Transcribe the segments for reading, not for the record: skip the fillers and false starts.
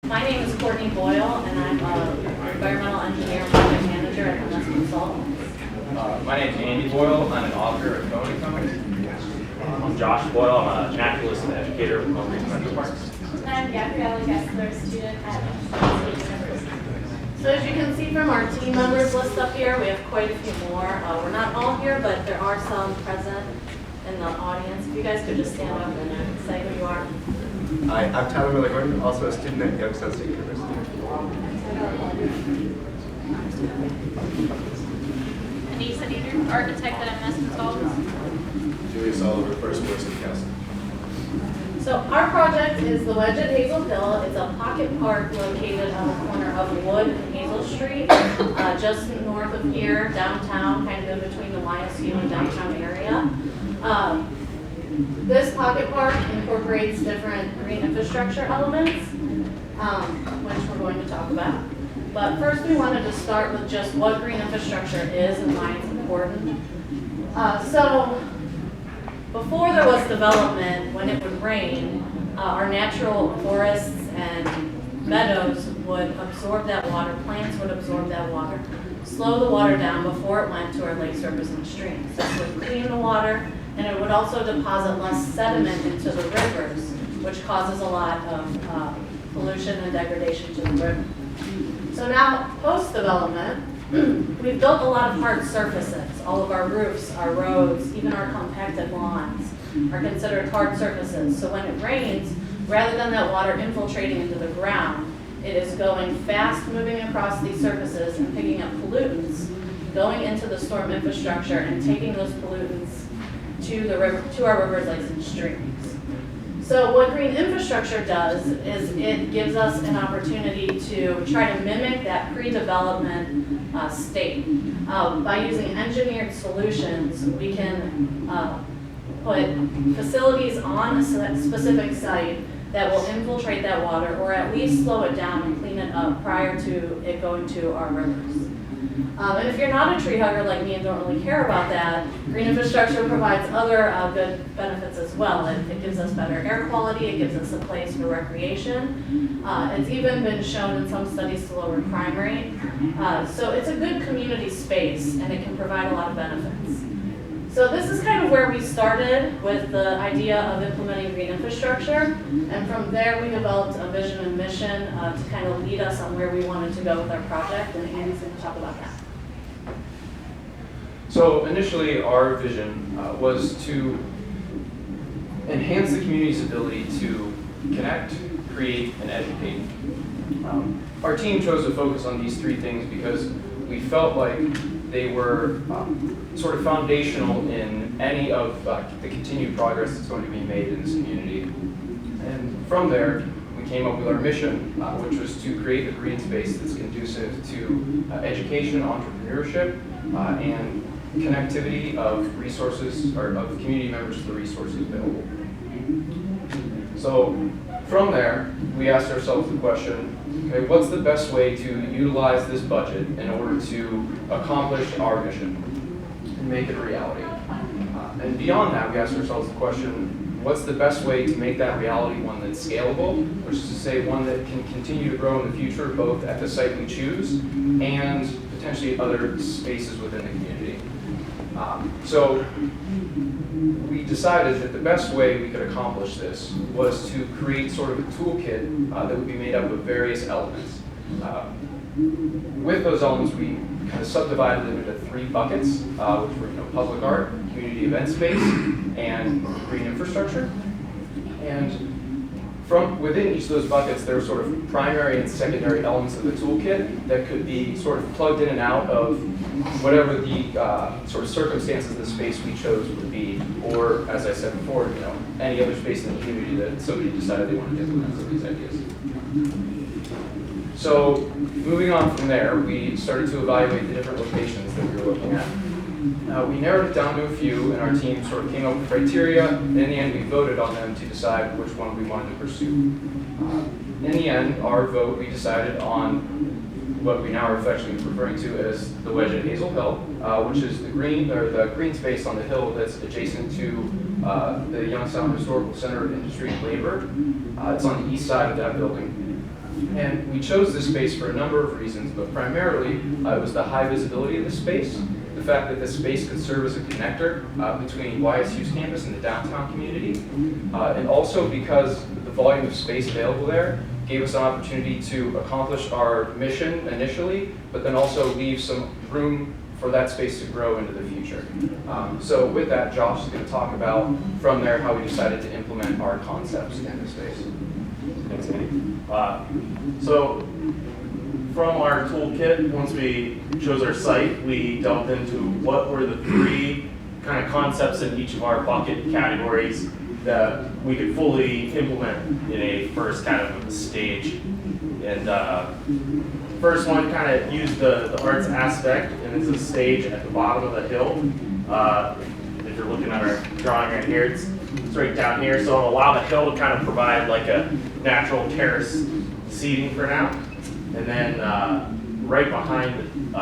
My name is Courtney Boyle, and I'm an environmental engineer and project manager at MS Consultants. My name is Andy Boyle. I'm an author at Boeing Company. I'm Josh Boyle. I'm a naturalist and educator with Oak Ridge Metro Parks. And I'm Gabriella Gessler, student at State University. So as you can see from our team members list up here, we have quite a few more. We're not all here, but there are some present in the audience. If you guys could just stand up and say who you are. Hi, I'm Tyler Miller-Gordon, also a student at Youngstown State University. Anissa Dieter, architect at MS Consultants. Julius Oliver, first person council. So our project is the Wedge at Hazel Hill. It's a pocket park located on the corner of Wood and Hazel Street, just north of here, downtown, kind of in between the YSU and downtown area. This pocket park incorporates different green infrastructure elements, which we're going to talk about. But first we wanted to start with just what green infrastructure is and why it's important. So before there was development, when it would rain, our natural forests and meadows would absorb that water, plants would absorb that water, slow the water down before it went to our lakes, rivers, and streams. This would clean the water, and it would also deposit less sediment into the rivers, which causes a lot of pollution and degradation to the river. So now, post-development, we've built a lot of hard surfaces. All of our roofs, our roads, even our compacted lawns are considered hard surfaces. So when it rains, rather than that water infiltrating into the ground, it is going fast, moving across these surfaces and picking up pollutants, going into the storm infrastructure and taking those pollutants to the river, to our rivers, lakes, and streams. So what green infrastructure does is it gives us an opportunity to try to mimic that pre-development state. By using engineered solutions, we can put facilities on a specific site that will infiltrate that water, or at least slow it down and clean it up prior to it going to our rivers. And if you're not a tree hugger like me and don't really care about that, green infrastructure provides other good benefits as well. It gives us better air quality, it gives us a place for recreation. It's even been shown in some studies to lower crime rate. So it's a good community space, and it can provide a lot of benefits. So this is kind of where we started with the idea of implementing green infrastructure, and from there we developed a vision and mission to kind of lead us on where we wanted to go with our project, and Andy's going to talk about that. So initially, our vision was to enhance the community's ability to connect, create, and educate. Our team chose to focus on these three things because we felt like they were sort of foundational in any of the continued progress that's going to be made in this community. And from there, we came up with our mission, which was to create a green space that's conducive to education, entrepreneurship, and connectivity of resources, or of community members to the resources available. So from there, we asked ourselves the question, okay, what's the best way to utilize this budget in order to accomplish our mission and make it a reality? And beyond that, we asked ourselves the question, what's the best way to make that reality one that's scalable, which is to say one that can continue to grow in the future, both at the site we choose and potentially other spaces within the community. So we decided that the best way we could accomplish this was to create sort of a toolkit that would be made up of various elements. With those elements, we kind of subdivided them into three buckets, which were public art, community event space, and green infrastructure. And from within each of those buckets, there are sort of primary and secondary elements of the toolkit that could be sort of plugged in and out of whatever the sort of circumstances of the space we chose would be, or as I said before, any other space in the community that somebody decided they wanted to implement some of these ideas. So moving on from there, we started to evaluate the different locations that we were looking at. We narrowed it down to a few, and our team sort of came up with criteria, and in the end we voted on them to decide which one we wanted to pursue. In the end, our vote, we decided on what we now are affectionately referring to as the Wedge at Hazel Hill, which is the green space on the hill that's adjacent to the Youngstown Historical Center of Industry and Labor. It's on the east side of that building. And we chose this space for a number of reasons, but primarily it was the high visibility of the space, the fact that this space could serve as a connector between YSU's campus and the downtown community, and also because the volume of space available there gave us an opportunity to accomplish our mission initially, but then also leave some room for that space to grow into the future. So with that, Josh is going to talk about from there how we decided to implement our concepts in the space. Thanks, Andy. So from our toolkit, once we chose our site, we delved into what were the 3 kind of concepts in each of our bucket categories that we could fully implement in a first kind of stage. And first one kind of used the arts aspect, and it's a stage at the bottom of the hill. If you're looking at our drawing right here, it's right down here, so it'll allow the hill to kind of provide like a natural terrace seating for now. And then right behind,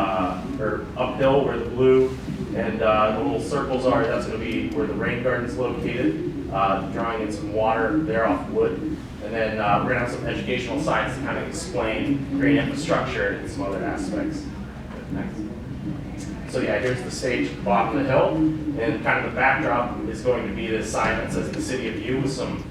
or uphill where the blue and the little circles are, that's going to be where the rain garden is located, drawing in some water there off wood. And then we're going to have some educational signs to kind of explain green infrastructure and some other aspects. Next. So yeah, here's the stage at the bottom of the hill, and kind of the backdrop is going to be this sign that says the City of You with some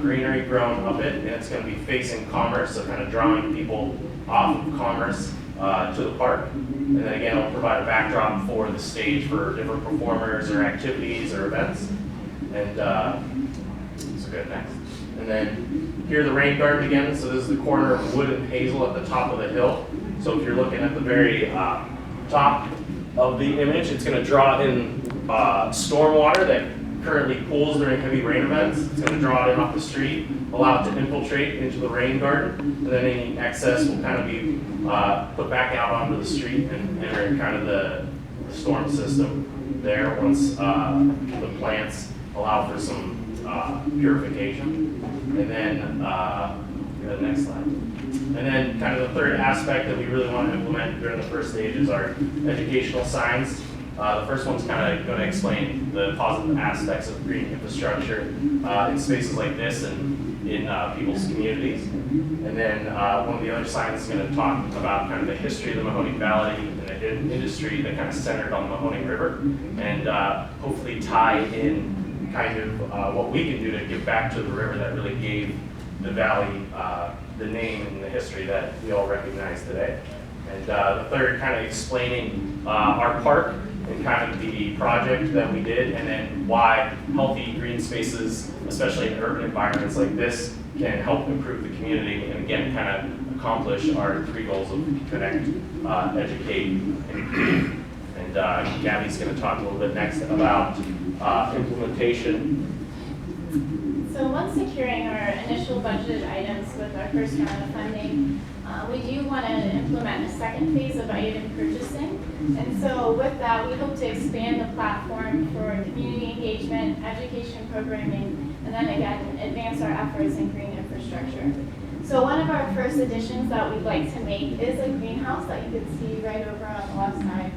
greenery grown up it, and it's going to be facing Commerce, so kind of drawing people off of Commerce to the park. And then again, it'll provide a backdrop for the stage for different performers or activities or events. And so good, next. And then here the rain garden again, so this is the corner of wood and hazel at the top of the hill. So if you're looking at the very top of the image, it's going to draw in stormwater that currently pools during heavy rain events. It's going to draw it in off the street, allow it to infiltrate into the rain garden, and then any excess will kind of be put back out onto the street and enter kind of the storm system there once the plants allow for some purification. And then, go to the next slide. And then kind of the third aspect that we really want to implement during the first stage is our educational signs. The first one's kind of going to explain the positive aspects of green infrastructure in spaces like this and in people's communities. And then one of the other signs is going to talk about kind of the history of the Mahoning Valley and the industry that kind of centered on the Mahoning River, and hopefully tie in kind of what we can do to give back to the river that really gave the valley the name and the history that we all recognize today. And the third, kind of explaining our park and kind of the project that we did, and then why healthy green spaces, especially in urban environments like this, can help improve the community, and again, kind of accomplish our 3 goals of connect, educate, and create. And Gabby's going to talk a little bit next about implementation. So once securing our initial budgeted items with our first round of funding, we do want to implement a second phase of item purchasing. And so with that, we hope to expand the platform for community engagement, education programming, and then again, advance our efforts in green infrastructure. So one of our first additions that we'd like to make is a greenhouse that you can see right over on the left side.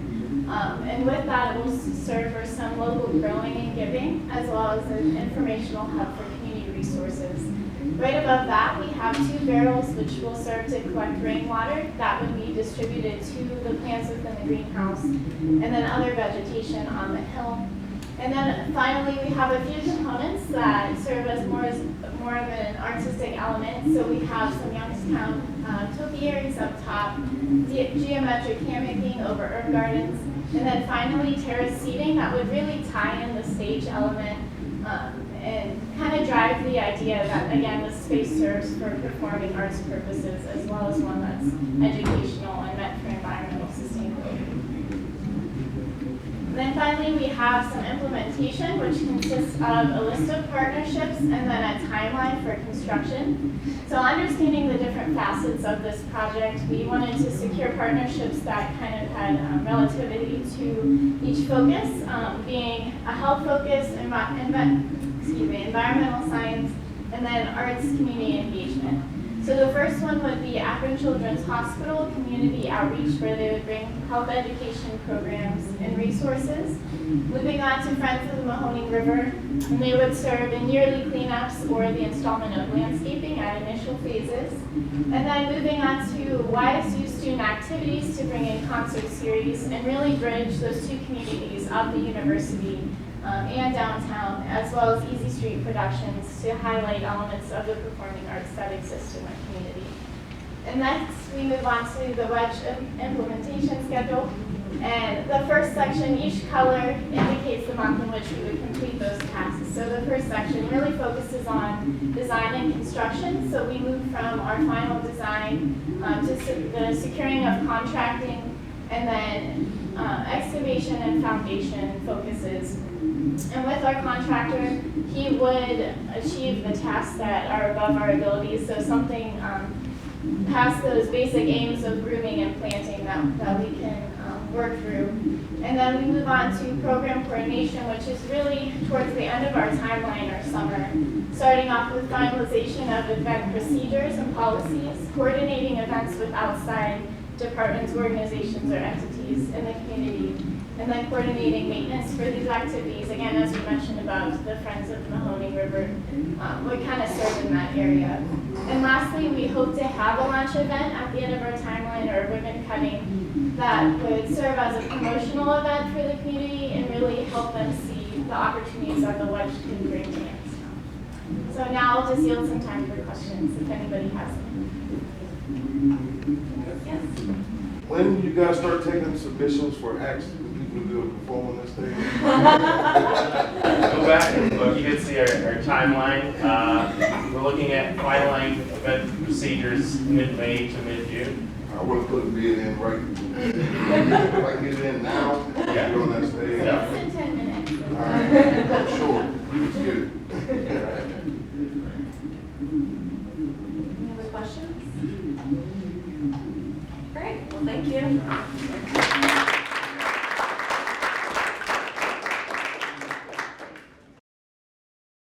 And with that, it will serve for some local growing and giving, as well as an informational hub for community resources. Right above that, we have 2 barrels which will serve to collect rainwater that would be distributed to the plants within the greenhouse, and then other vegetation on the hill. And then finally, we have a few components that serve as more of an artistic element. So we have some Youngstown topiaries up top, geometric hammocking over herb gardens, and then finally terrace seating that would really tie in the stage element and kind of drive the idea that, again, the space serves for performing arts purposes as well as one that's educational and meant for environmental sustainability. And then finally, we have some implementation, which consists of a list of partnerships and then a timeline for construction. So understanding the different facets of this project, we wanted to secure partnerships that kind of had relativity to each focus, being a health focus, environmental science, and then arts community engagement. So the first one would be Akron Children's Hospital Community Outreach, where they would bring health education programs and resources. Moving on to Friends of the Mahoning River, and they would serve in yearly cleanups or the installment of landscaping at initial phases. And then moving on to YSU student activities to bring in concert series and really bridge those two communities of the university and downtown, as well as Easy Street Productions to highlight elements of the performing arts that exist in our community. And next, we move on to the Wedge implementation schedule. And the first section, each color indicates the month in which we would complete those tasks. So the first section really focuses on design and construction. So we move from our final design to the securing of contracting, and then excavation and foundation focuses. And with our contractor, he would achieve the tasks that are above our abilities. So something past those basic aims of grooming and planting that we can work through. And then we move on to program coordination, which is really towards the end of our timeline or summer, starting off with finalization of event procedures and policies, coordinating events with outside departments, organizations, or entities in the community, and then coordinating maintenance for these activities. Again, as we mentioned about the Friends of the Mahoning River, would kind of serve in that area. And lastly, we hope to have a launch event at the end of our timeline, or a ribbon cutting, that would serve as a promotional event for the community and really help them see the opportunities that the Wedge can bring to Youngstown. So now I'll just yield some time for questions if anybody has them. Yes? When you guys start taking submissions for acts, people to be able to perform on this stage? Go back and look, you can see our timeline. We're looking at finalizing event procedures mid-May to mid-June. I want to put a bid in right. If I can get it in now, Yeah. get on that stage. Yeah. Less than 10 minutes. All right, I'm sure. Let's get it. Any other questions? Great, well, thank you.